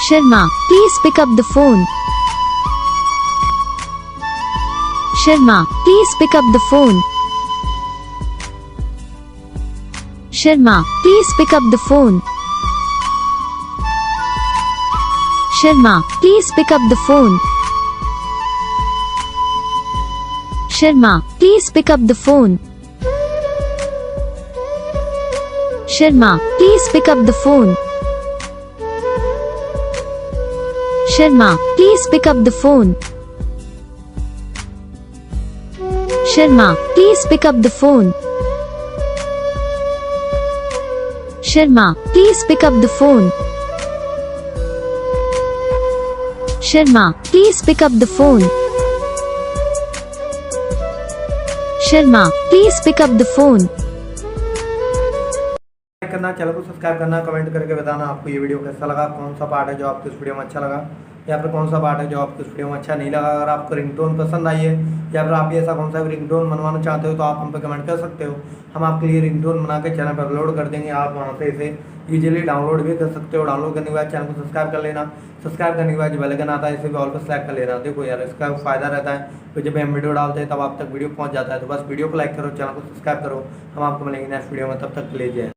Sharma, please pick up the phone. Sharma, please pick up the phone. Sharma, please pick up the phone. Sharma, please pick up the phone. Sharma, please pick up the phone. Sharma, please pick up the phone. Sharma, please pick up the phone. Sharma, please pick up the phone. Sharma, please pick up the phone. Sharma, please pick up the phone. Sharma, please pick up the phone. करना, channel को subscribe करना, comment करके बताना आपको ये video कैसा लगा, कौन सा पार्ट है जो आपको इस वीडियो में अच्छा लगा, या फिर कौन सा पार्ट है जो आपको इस वीडियो में अच्छा नहीं लगा। अगर आपको रिंगटोन पसंद आई है या फिर आप ऐसा कौन सा भी रिंगटोन बनवाना चाहते हो तो आप हम पे कमेंट कर सकते हो। हम आपके लिए रिंगटोन बना के चैनल पर अपलोड कर देंगे। आप वहाँ से इसे ईजिली डाउनलोड भी कर सकते हो। डाउनलोड करने के बाद चैनल को सब्सक्राइब कर लेना। सब्सक्राइब करने के बाद जो बेल आइकन आता है इसे भी ऑल पर सेलेक्ट कर लेना। देखो यार, इसका फ़ायदा रहता है तो जब हम वीडियो डालते हैं तब आप तक वीडियो पहुँच जाता है। तो बस वीडियो को लाइक करो, चैनल को सब्सक्राइब करो। हम आपको मिलेंगे नेक्स्ट वीडियो में, तब तक के लिए जय।